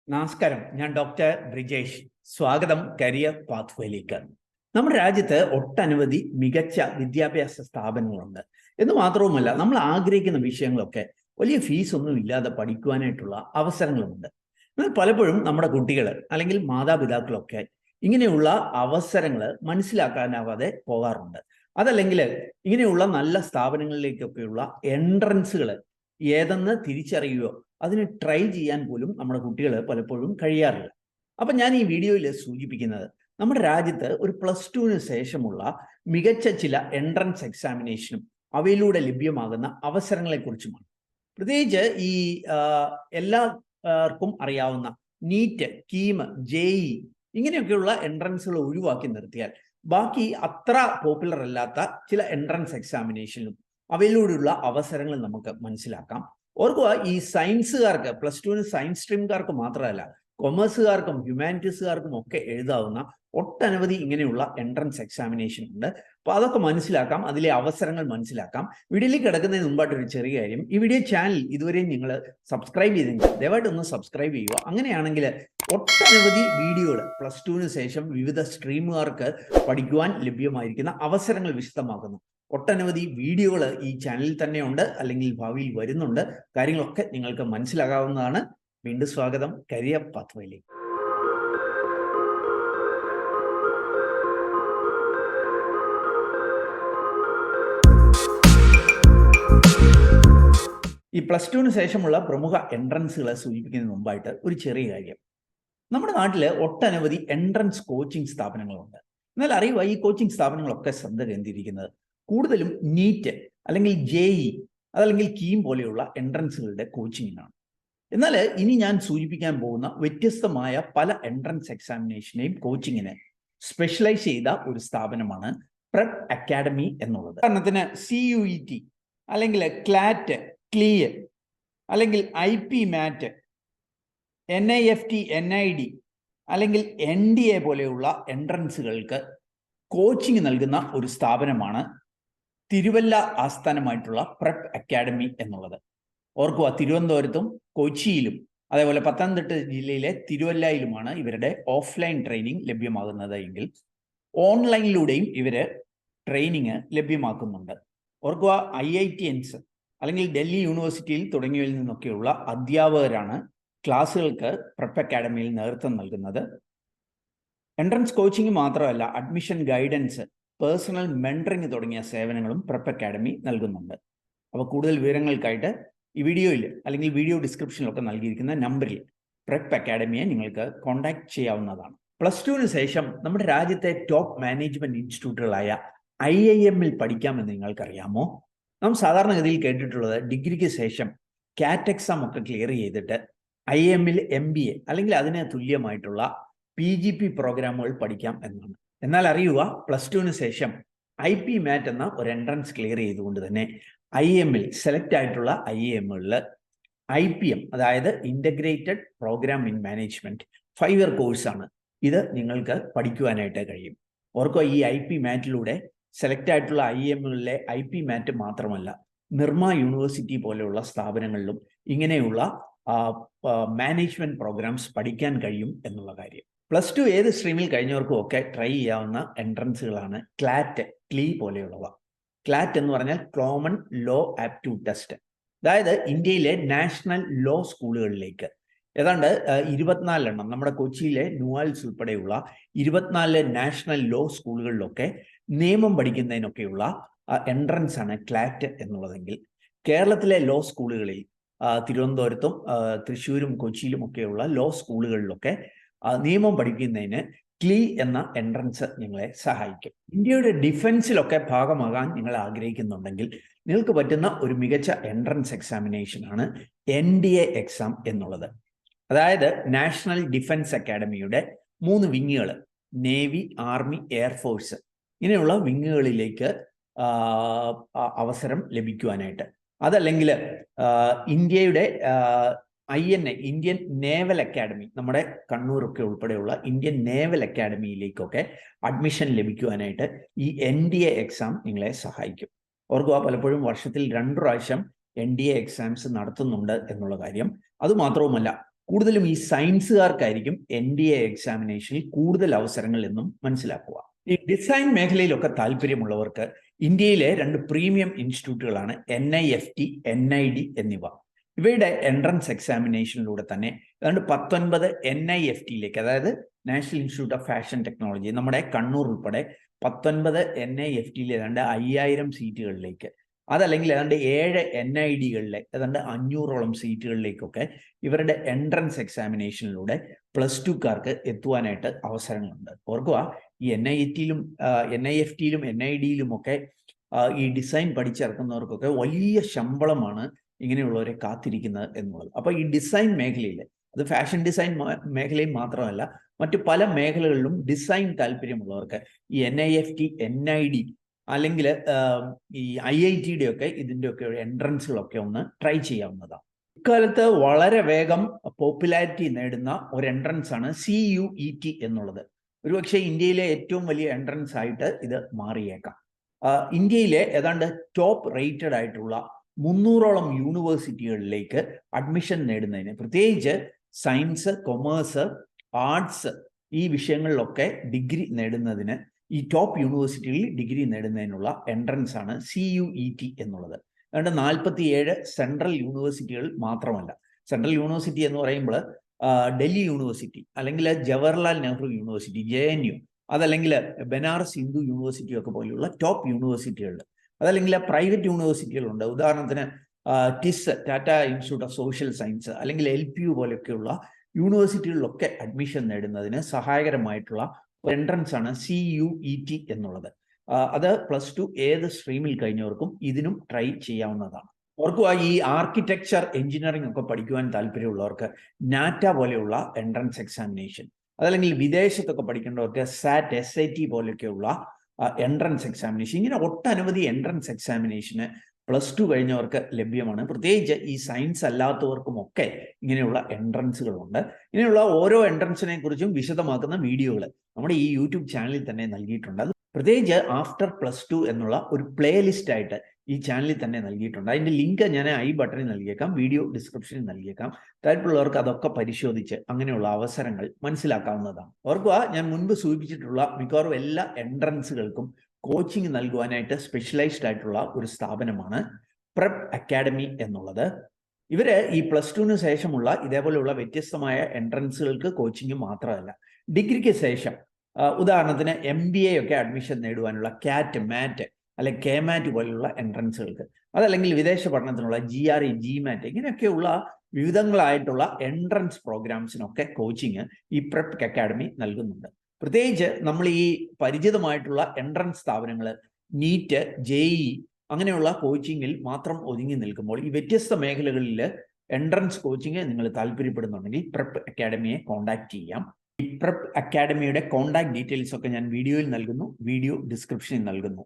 നമസ്കാരം, ഞാൻ ഡോക്ടർ ബ്രിജേഷ്. സ്വാഗതം കരിയർ പാത്വേയിലേക്ക്. നമ്മുടെ രാജ്യത്ത് ഒട്ടനവധി മികച്ച വിദ്യാഭ്യാസ സ്ഥാപനങ്ങളുണ്ട്. എന്ന് മാത്രവുമല്ല, നമ്മൾ ആഗ്രഹിക്കുന്ന വിഷയങ്ങളൊക്കെ വലിയ ഫീസ് ഒന്നും ഇല്ലാതെ പഠിക്കുവാനായിട്ടുള്ള അവസരങ്ങളുമുണ്ട്. എന്നാൽ പലപ്പോഴും നമ്മുടെ കുട്ടികൾ അല്ലെങ്കിൽ മാതാപിതാക്കളൊക്കെ ഇങ്ങനെയുള്ള അവസരങ്ങൾ മനസ്സിലാക്കാനാവാതെ പോകാറുണ്ട്. അതല്ലെങ്കിൽ ഇങ്ങനെയുള്ള നല്ല സ്ഥാപനങ്ങളിലേക്കൊക്കെയുള്ള എൻട്രൻസുകൾ ഏതെന്ന് തിരിച്ചറിയുകയോ അതിന് ട്രൈ ചെയ്യാൻ പോലും നമ്മുടെ കുട്ടികൾ പലപ്പോഴും കഴിയാറില്ല. അപ്പം ഞാൻ ഈ വീഡിയോയിൽ സൂചിപ്പിക്കുന്നത് നമ്മുടെ രാജ്യത്ത് ഒരു +2 ശേഷമുള്ള മികച്ച ചില എൻട്രൻസ് എക്സാമിനേഷനും അവയിലൂടെ ലഭ്യമാകുന്ന അവസരങ്ങളെക്കുറിച്ചുമാണ്. പ്രത്യേകിച്ച് ഈ എല്ലാവർക്കും അറിയാവുന്ന നീറ്റ്, കീം, JEE ഇങ്ങനെയൊക്കെയുള്ള എൻട്രൻസുകൾ ഒഴിവാക്കി നിർത്തിയാൽ ബാക്കി അത്ര പോപ്പുലർ അല്ലാത്ത ചില എൻട്രൻസ് എക്സാമിനേഷനിലും അവയിലൂടെയുള്ള അവസരങ്ങൾ നമുക്ക് മനസ്സിലാക്കാം. ഓർക്കുക, ഈ സയൻസുകാർക്ക് +2 സയൻസ് സ്ട്രീംകാർക്ക് മാത്രമല്ല, കൊമേഴ്സുകാർക്കും ഹ്യൂമാനിറ്റീസുകാർക്കും ഒക്കെ എഴുതാവുന്ന ഒട്ടനവധി ഇങ്ങനെയുള്ള എൻട്രൻസ് എക്സാമിനേഷൻ ഉണ്ട്. അപ്പോൾ അതൊക്കെ മനസ്സിലാക്കാം, അതിലെ അവസരങ്ങൾ മനസ്സിലാക്കാം. വീഡിയോയിലേക്ക് കിടക്കുന്നതിന് മുമ്പായിട്ട് ഒരു ചെറിയ കാര്യം, ഈ വീഡിയോ ചാനൽ ഇതുവരെയും നിങ്ങൾ സബ്സ്ക്രൈബ് ചെയ്തെങ്കിൽ ദയവായിട്ട് ഒന്ന് സബ്സ്ക്രൈബ് ചെയ്യുക. അങ്ങനെയാണെങ്കിൽ ഒട്ടനവധി വീഡിയോകൾ +2 ശേഷം വിവിധ സ്ട്രീമുകാർക്ക് പഠിക്കുവാൻ ലഭ്യമായിരിക്കുന്ന അവസരങ്ങൾ വിശദമാക്കുന്നു. ഒട്ടനവധി വീഡിയോകൾ ഈ ചാനലിൽ തന്നെയുണ്ട്, അല്ലെങ്കിൽ ഭാവിയിൽ വരുന്നുണ്ട്. കാര്യങ്ങളൊക്കെ നിങ്ങൾക്ക് മനസ്സിലാകാവുന്നതാണ്. വീണ്ടും സ്വാഗതം കരിയർ പാത്വേയിലേക്ക്. ഈ +2 ശേഷമുള്ള പ്രമുഖ എൻട്രൻസുകളെ സൂചിപ്പിക്കുന്നതിന് മുമ്പായിട്ട് ഒരു ചെറിയ കാര്യം. നമ്മുടെ നാട്ടിൽ ഒട്ടനവധി എൻട്രൻസ് കോച്ചിങ് സ്ഥാപനങ്ങളുണ്ട്. എന്നാൽ അറിയുക, ഈ കോച്ചിങ് സ്ഥാപനങ്ങളൊക്കെ ശ്രദ്ധ കേന്ദ്രീകരിക്കുന്നത് കൂടുതലും നീറ്റ് അല്ലെങ്കിൽ JEE അതല്ലെങ്കിൽ കീം പോലെയുള്ള എൻട്രൻസുകളുടെ കോച്ചിങ്ങിനാണ്. എന്നാൽ ഇനി ഞാൻ സൂചിപ്പിക്കാൻ പോകുന്ന വ്യത്യസ്തമായ പല എൻട്രൻസ് എക്സാമിനേഷനെയും കോച്ചിങ്ങിന് സ്പെഷ്യലൈസ് ചെയ്ത ഒരു സ്ഥാപനമാണ് പ്രെപ്പ് അക്കാഡമി എന്നുള്ളത്. ഉദാഹരണത്തിന് CUET അല്ലെങ്കിൽ ക്ലാറ്റ്, ക്ലിയർ അല്ലെങ്കിൽ IP മാറ്റ്, NIFT, NID അല്ലെങ്കിൽ NDA പോലെയുള്ള എൻട്രൻസുകൾക്ക് കോച്ചിങ് നൽകുന്ന ഒരു സ്ഥാപനമാണ് തിരുവല്ല ആസ്ഥാനമായിട്ടുള്ള പ്രെപ്പ് അക്കാഡമി എന്നുള്ളത്. ഓർക്കുക, തിരുവനന്തപുരത്തും കൊച്ചിയിലും അതേപോലെ പത്തനംതിട്ട ജില്ലയിലെ തിരുവല്ലയിലുമാണ് ഇവരുടെ ഓഫ്ലൈൻ ട്രെയിനിങ് ലഭ്യമാകുന്നത് എങ്കിൽ ഓൺലൈനിലൂടെയും ഇവർ ട്രെയിനിങ് ലഭ്യമാക്കുന്നുണ്ട്. ഓർക്കുക, IITians അല്ലെങ്കിൽ ഡൽഹി യൂണിവേഴ്സിറ്റിയിൽ തുടങ്ങിയവയിൽ നിന്നൊക്കെയുള്ള അധ്യാപകരാണ് ക്ലാസ്സുകൾക്ക് പ്രെപ്പ് അക്കാഡമിയിൽ നേതൃത്വം നൽകുന്നത്. എൻട്രൻസ് കോച്ചിങ് മാത്രമല്ല, അഡ്മിഷൻ ഗൈഡൻസ്, പേഴ്സണൽ മെൻറ്ററിങ് തുടങ്ങിയ സേവനങ്ങളും പ്രെപ്പ് അക്കാഡമി നൽകുന്നുണ്ട്. അപ്പോൾ കൂടുതൽ വിവരങ്ങൾക്കായിട്ട് ഈ വീഡിയോയിൽ അല്ലെങ്കിൽ വീഡിയോ ഡിസ്ക്രിപ്ഷനിലൊക്കെ നൽകിയിരിക്കുന്ന നമ്പറിൽ പ്രെപ്പ് അക്കാഡമിയെ നിങ്ങൾക്ക് കോൺടാക്ട് ചെയ്യാവുന്നതാണ്. +2 ശേഷം നമ്മുടെ രാജ്യത്തെ ടോപ്പ് മാനേജ്മെന്റ് ഇൻസ്റ്റിറ്റ്യൂട്ടുകളായ IIM-ൽ പഠിക്കാമെന്ന് നിങ്ങൾക്കറിയാമോ? നാം സാധാരണഗതിയിൽ കേട്ടിട്ടുള്ളത് ഡിഗ്രിക്ക് ശേഷം CAT എക്സാം ഒക്കെ ക്ലിയർ ചെയ്തിട്ട് IIM-ൽ MBA അല്ലെങ്കിൽ അതിന് തുല്യമായിട്ടുള്ള PGP പ്രോഗ്രാമുകൾ പഠിക്കാം എന്നാണ്. എന്നാൽ അറിയുക, +2 ശേഷം IP മാറ്റ് എന്ന ഒരു എൻട്രൻസ് ക്ലിയർ ചെയ്തുകൊണ്ട് തന്നെ IIM-ൽ സെലക്ട് ആയിട്ടുള്ള IIM-കളിൽ IPM, അതായത് integrated programme in management 5 year കോഴ്സാണ്. ഇത് നിങ്ങൾക്ക് പഠിക്കുവാനായിട്ട് കഴിയും. ഓർക്കുക, ഈ IP മാറ്റിലൂടെ സെലക്ട് ആയിട്ടുള്ള IIM-കളിലെ IP മാറ്റ് മാത്രമല്ല, നിർമ്മ യൂണിവേഴ്സിറ്റി പോലെയുള്ള സ്ഥാപനങ്ങളിലും ഇങ്ങനെയുള്ള മാനേജ്മെന്റ് പ്രോഗ്രാംസ് പഠിക്കാൻ കഴിയും എന്നുള്ള കാര്യം. +2 ഏത് സ്ട്രീമിൽ കഴിഞ്ഞവർക്കും ഒക്കെ ട്രൈ ചെയ്യാവുന്ന എൻട്രൻസുകളാണ് ക്ലാറ്റ്, CLE പോലെയുള്ളവ. ക്ലാറ്റ് എന്ന് പറഞ്ഞാൽ കോമൺ ലോ ആപ്റ്റ്യൂഡ് ടെസ്റ്റ്. അതായത് ഇന്ത്യയിലെ നാഷണൽ ലോ സ്കൂളുകളിലേക്ക് ഏതാണ്ട് 24 എണ്ണം, നമ്മുടെ കൊച്ചിയിലെ ന്യൂവാൽസ് ഉൾപ്പെടെയുള്ള 24 നാഷണൽ ലോ സ്കൂളുകളിലൊക്കെ നിയമം പഠിക്കുന്നതിനൊക്കെയുള്ള എൻട്രൻസ് ആണ് ക്ലാറ്റ് എന്നുള്ളതെങ്കിൽ, കേരളത്തിലെ ലോ സ്കൂളുകളിൽ തിരുവനന്തപുരത്തും തൃശ്ശൂരും കൊച്ചിയിലും ഒക്കെയുള്ള ലോ സ്കൂളുകളിലൊക്കെ നിയമം പഠിക്കുന്നതിന് CLE എന്ന എൻട്രൻസ് നിങ്ങളെ സഹായിക്കും. ഇന്ത്യയുടെ ഡിഫൻസിലൊക്കെ ഭാഗമാകാൻ നിങ്ങൾ ആഗ്രഹിക്കുന്നുണ്ടെങ്കിൽ നിങ്ങൾക്ക് പറ്റുന്ന ഒരു മികച്ച എൻട്രൻസ് എക്സാമിനേഷനാണ് NDA എക്സാം എന്നുള്ളത്. അതായത് നാഷണൽ ഡിഫൻസ് അക്കാഡമിയുടെ 3 വിങ്ങുകൾ, നേവി, ആർമി, എയർഫോഴ്സ്, ഇങ്ങനെയുള്ള വിങ്ങുകളിലേക്ക് അവസരം ലഭിക്കുവാനായിട്ട്, അതല്ലെങ്കിൽ ഇന്ത്യയുടെ INA, ഇന്ത്യൻ നേവൽ അക്കാഡമി, നമ്മുടെ കണ്ണൂരൊക്കെ ഉൾപ്പെടെയുള്ള ഇന്ത്യൻ നേവൽ അക്കാഡമിയിലേക്കൊക്കെ അഡ്മിഷൻ ലഭിക്കുവാനായിട്ട് ഈ NDA എക്സാം നിങ്ങളെ സഹായിക്കും. ഓർക്കുക, പലപ്പോഴും വർഷത്തിൽ 2 പ്രാവശ്യം NDA എക്സാംസ് നടത്തുന്നുണ്ട് എന്നുള്ള കാര്യം. അതുമാത്രവുമല്ല, കൂടുതലും ഈ സയൻസുകാർക്കായിരിക്കും NDA എക്സാമിനേഷനിൽ കൂടുതൽ അവസരങ്ങൾ എന്നും മനസ്സിലാക്കുക. ഈ ഡിസൈൻ മേഖലയിലൊക്കെ താല്പര്യമുള്ളവർക്ക് ഇന്ത്യയിലെ 2 പ്രീമിയം ഇൻസ്റ്റിറ്റ്യൂട്ടുകളാണ് NIFT, NID എന്നിവ. ഇവയുടെ എൻട്രൻസ് എക്സാമിനേഷനിലൂടെ തന്നെ ഏതാണ്ട് 19 NIFTയിലേക്ക്, അതായത് national institute of fashion technology, നമ്മുടെ കണ്ണൂർ ഉൾപ്പെടെ 19 NIFTയിൽ ഏതാണ്ട് 5000 സീറ്റുകളിലേക്ക്, അതല്ലെങ്കിൽ ഏതാണ്ട് 7 NIDകളിലെ ഏതാണ്ട് 500ഓളം സീറ്റുകളിലേക്കൊക്കെ ഇവരുടെ എൻട്രൻസ് എക്സാമിനേഷനിലൂടെ +2കാർക്ക് എത്തുവാനായിട്ട് അവസരങ്ങളുണ്ട്. ഓർക്കുക, ഈ NIFTയിലും NIDയിലും ഒക്കെ ഈ ഡിസൈൻ പഠിച്ചിറക്കുന്നവർക്കൊക്കെ വലിയ ശമ്പളമാണ് ഇങ്ങനെയുള്ളവരെ കാത്തിരിക്കുന്നത് എന്നുള്ളത്. അപ്പോൾ ഈ ഡിസൈൻ മേഖലയിൽ, അത് ഫാഷൻ ഡിസൈൻ മേഖലയിൽ മാത്രമല്ല, മറ്റു പല മേഖലകളിലും ഡിസൈൻ താല്പര്യമുള്ളവർക്ക് ഈ NIFT, NID അല്ലെങ്കിൽ ഈ IITയുടെ ഒക്കെ ഇതിൻ്റെയൊക്കെ എൻട്രൻസുകളൊക്കെ ഒന്ന് ട്രൈ ചെയ്യാവുന്നതാണ്. ഇക്കാലത്ത് വളരെ വേഗം പോപ്പുലാരിറ്റി നേടുന്ന ഒരു എൻട്രൻസ് ആണ് CUET എന്നുള്ളത്. ഒരുപക്ഷെ ഇന്ത്യയിലെ ഏറ്റവും വലിയ എൻട്രൻസ് ആയിട്ട് ഇത് മാറിയേക്കാം. ഇന്ത്യയിലെ ഏതാണ്ട് ടോപ്പ് റേറ്റഡ് ആയിട്ടുള്ള 300ഓളം യൂണിവേഴ്സിറ്റികളിലേക്ക് അഡ്മിഷൻ നേടുന്നതിന്, പ്രത്യേകിച്ച് സയൻസ്, കൊമേഴ്സ്, ആർട്സ് ഈ വിഷയങ്ങളിലൊക്കെ ഡിഗ്രി നേടുന്നതിന്, ഈ ടോപ്പ് യൂണിവേഴ്സിറ്റികളിൽ ഡിഗ്രി നേടുന്നതിനുള്ള എൻട്രൻസ് ആണ് CUET എന്നുള്ളത്. അതുകൊണ്ട് 47 സെൻട്രൽ യൂണിവേഴ്സിറ്റികൾ മാത്രമല്ല. സെൻട്രൽ യൂണിവേഴ്സിറ്റി എന്ന് പറയുമ്പോൾ ഡൽഹി യൂണിവേഴ്സിറ്റി, അല്ലെങ്കിൽ ജവഹർലാൽ നെഹ്റു യൂണിവേഴ്സിറ്റി JNU, അതല്ലെങ്കിൽ ബനാറസ് ഹിന്ദു യൂണിവേഴ്സിറ്റി ഒക്കെ പോലെയുള്ള ടോപ്പ് യൂണിവേഴ്സിറ്റികൾ, അതല്ലെങ്കിൽ പ്രൈവറ്റ് യൂണിവേഴ്സിറ്റികളുണ്ട്. ഉദാഹരണത്തിന് TISS, Tata institute of social science, അല്ലെങ്കിൽ LPU പോലെയൊക്കെയുള്ള യൂണിവേഴ്സിറ്റികളിലൊക്കെ അഡ്മിഷൻ നേടുന്നതിന് സഹായകരമായിട്ടുള്ള ഒരു എൻട്രൻസ് ആണ് CUET എന്നുള്ളത്. അത് +2 ഏത് സ്ട്രീമിൽ കഴിഞ്ഞവർക്കും ഇതിനും ട്രൈ ചെയ്യാവുന്നതാണ്. ഓർക്കുക, ഈ ആർക്കിടെക്ചർ, എഞ്ചിനീയറിംഗ് ഒക്കെ പഠിക്കുവാൻ താല്പര്യമുള്ളവർക്ക് നാറ്റ പോലെയുള്ള എൻട്രൻസ് എക്സാമിനേഷൻ, അതല്ലെങ്കിൽ വിദേശത്തൊക്കെ പഠിക്കേണ്ടവർക്ക് SAT പോലെയൊക്കെയുള്ള എൻട്രൻസ് എക്സാമിനേഷൻ, ഇങ്ങനെ ഒട്ടനവധി എൻട്രൻസ് എക്സാമിനേഷന് +2 കഴിഞ്ഞവർക്ക് ലഭ്യമാണ്. പ്രത്യേകിച്ച് ഈ സയൻസ് അല്ലാത്തവർക്കുമൊക്കെ ഇങ്ങനെയുള്ള എൻട്രൻസുകളുണ്ട്. ഇങ്ങനെയുള്ള ഓരോ എൻട്രൻസിനെ കുറിച്ചും വിശദമാക്കുന്ന വീഡിയോകൾ നമ്മുടെ ഈ യൂട്യൂബ് ചാനലിൽ തന്നെ നൽകിയിട്ടുണ്ട്. അത് പ്രത്യേകിച്ച് ആഫ്റ്റർ +2 എന്നുള്ള ഒരു പ്ലേലിസ്റ്റ് ആയിട്ട് ഈ ചാനലിൽ തന്നെ നൽകിയിട്ടുണ്ട്. അതിൻ്റെ ലിങ്ക് ഞാൻ ഐ ബട്ടണിൽ നൽകിയേക്കാം, വീഡിയോ ഡിസ്ക്രിപ്ഷനിൽ നൽകിയേക്കാം. താല്പര്യമുള്ളവർക്ക് അതൊക്കെ പരിശോധിച്ച് അങ്ങനെയുള്ള അവസരങ്ങൾ മനസ്സിലാക്കാവുന്നതാണ്. ഓർക്കുക, ഞാൻ മുൻപ് സൂചിപ്പിച്ചിട്ടുള്ള മിക്കവാറും എല്ലാ എൻട്രൻസുകൾക്കും കോച്ചിങ് നൽകുവാനായിട്ട് സ്പെഷ്യലൈസ്ഡ് ആയിട്ടുള്ള ഒരു സ്ഥാപനമാണ് പ്രെപ്പ് അക്കാഡമി എന്നുള്ളത്. ഇവര് ഈ +2ന് ശേഷമുള്ള ഇതേപോലെയുള്ള വ്യത്യസ്തമായ എൻട്രൻസുകൾക്ക് കോച്ചിങ് മാത്രമല്ല, ഡിഗ്രിക്ക് ശേഷം ഉദാഹരണത്തിന് MBA ഒക്കെ അഡ്മിഷൻ നേടുവാനുള്ള CAT, MAT അല്ലെങ്കിൽ KMAT പോലെയുള്ള എൻട്രൻസുകൾക്ക്, അതല്ലെങ്കിൽ വിദേശ പഠനത്തിനുള്ള GRE, GMAT ഇങ്ങനെയൊക്കെയുള്ള വിവിധങ്ങളായിട്ടുള്ള എൻട്രൻസ് പ്രോഗ്രാംസിനൊക്കെ കോച്ചിങ് ഈ പ്രെപ്പ് അക്കാഡമി നൽകുന്നുണ്ട്. പ്രത്യേകിച്ച് നമ്മൾ ഈ പരിചിതമായിട്ടുള്ള എൻട്രൻസ് സ്ഥാപനങ്ങൾ നീറ്റ്, JEE അങ്ങനെയുള്ള കോച്ചിങ്ങിൽ മാത്രം ഒതുങ്ങി നിൽക്കുമ്പോൾ ഈ വ്യത്യസ്ത മേഖലകളിൽ എൻട്രൻസ് കോച്ചിങ് നിങ്ങൾ താല്പര്യപ്പെടുന്നുണ്ടെങ്കിൽ പ്രെപ്പ് അക്കാഡമിയെ കോൺടാക്ട് ചെയ്യാം. ഈ പ്രെപ്പ് അക്കാഡമിയുടെ കോൺടാക്ട് ഡീറ്റെയിൽസ് ഒക്കെ ഞാൻ വീഡിയോയിൽ നൽകുന്നു, വീഡിയോ ഡിസ്ക്രിപ്ഷനിൽ നൽകുന്നു.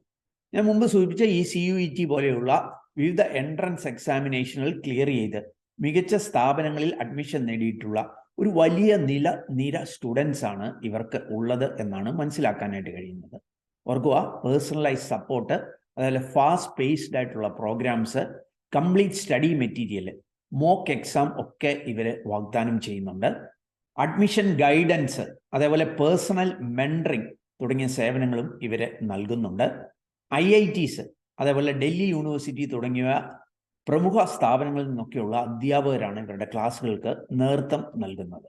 ഞാൻ മുമ്പ് സൂചിപ്പിച്ച ഈ CUET പോലെയുള്ള വിവിധ എൻട്രൻസ് എക്സാമിനേഷനുകൾ ക്ലിയർ ചെയ്ത് മികച്ച സ്ഥാപനങ്ങളിൽ അഡ്മിഷൻ നേടിയിട്ടുള്ള ഒരു വലിയ നിര സ്റ്റുഡൻസ് ആണ് ഇവർക്ക് ഉള്ളത് എന്നാണ് മനസ്സിലാക്കാനായിട്ട് കഴിയുന്നത്. ഓർക്കുക, പേഴ്സണലൈസ് സപ്പോർട്ട്, അതുപോലെ ഫാസ്റ്റ് പേസ്ഡ് ആയിട്ടുള്ള programmes, complete study material, mock exam ഒക്കെ ഇവർ വാഗ്ദാനം ചെയ്യുന്നുണ്ട്. അഡ്മിഷൻ ഗൈഡൻസ്, അതേപോലെ പേഴ്സണൽ മെൻറ്ററിങ് തുടങ്ങിയ സേവനങ്ങളും ഇവർ നൽകുന്നുണ്ട്. IITs, അതേപോലെ ഡൽഹി യൂണിവേഴ്സിറ്റി തുടങ്ങിയ പ്രമുഖ സ്ഥാപനങ്ങളിൽ നിന്നൊക്കെയുള്ള അധ്യാപകരാണ് ഇവരുടെ ക്ലാസ്സുകൾക്ക് നേതൃത്വം നൽകുന്നത്.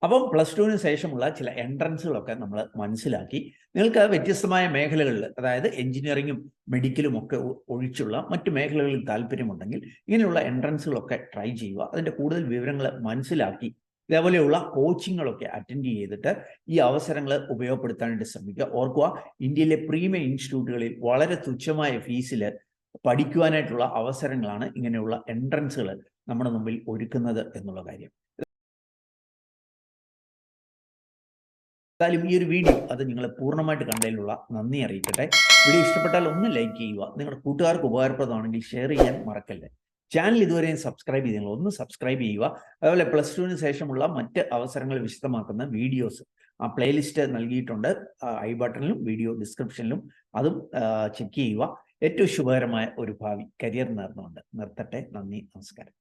അപ്പം +2ന് ശേഷമുള്ള ചില എൻട്രൻസുകളൊക്കെ നമ്മൾ മനസ്സിലാക്കി. നിങ്ങൾക്ക് വ്യത്യസ്തമായ മേഖലകളിൽ, അതായത് എഞ്ചിനീയറിംഗും മെഡിക്കലും ഒക്കെ ഒഴിച്ചുള്ള മറ്റു മേഖലകളിൽ താല്പര്യമുണ്ടെങ്കിൽ ഇങ്ങനെയുള്ള എൻട്രൻസുകളൊക്കെ ട്രൈ ചെയ്യുക. അതിൻ്റെ കൂടുതൽ വിവരങ്ങൾ മനസ്സിലാക്കി ഇതേപോലെയുള്ള കോച്ചിങ്ങുകളൊക്കെ അറ്റൻഡ് ചെയ്തിട്ട് ഈ അവസരങ്ങൾ ഉപയോഗപ്പെടുത്താനായിട്ട് ശ്രമിക്കുക. ഓർക്കുക, ഇന്ത്യയിലെ പ്രീമിയം ഇൻസ്റ്റിറ്റ്യൂട്ടുകളിൽ വളരെ തുച്ഛമായ ഫീസിൽ പഠിക്കുവാനായിട്ടുള്ള അവസരങ്ങളാണ് ഇങ്ങനെയുള്ള എൻട്രൻസുകൾ നമ്മുടെ മുമ്പിൽ ഒരുക്കുന്നത് എന്നുള്ള കാര്യം. എന്തായാലും ഈ ഒരു വീഡിയോ അത് നിങ്ങളെ പൂർണ്ണമായിട്ട് കണ്ടതിലുള്ള നന്ദി അറിയിക്കട്ടെ. വീഡിയോ ഇഷ്ടപ്പെട്ടാൽ ഒന്ന് ലൈക്ക് ചെയ്യുക, നിങ്ങളുടെ കൂട്ടുകാർക്ക് ഉപകാരപ്രദമാണെങ്കിൽ ഷെയർ ചെയ്യാൻ മറക്കല്ലേ. ചാനൽ ഇതുവരെയും സബ്സ്ക്രൈബ് ചെയ്തില്ല, ഒന്ന് സബ്സ്ക്രൈബ് ചെയ്യുക. അതുപോലെ +2ന് ശേഷമുള്ള മറ്റ് അവസരങ്ങൾ വിശദമാക്കുന്ന വീഡിയോസ് ആ പ്ലേലിസ്റ്റ് നൽകിയിട്ടുണ്ട് ഐ ബട്ടണിലും വീഡിയോ ഡിസ്ക്രിപ്ഷനിലും, അതും ചെക്ക് ചെയ്യുക. ഏറ്റവും ശുഭകരമായ ഒരു ഭാവി കരിയർ നേർന്നുകൊണ്ട് നിർത്തട്ടെ. നന്ദി, നമസ്കാരം.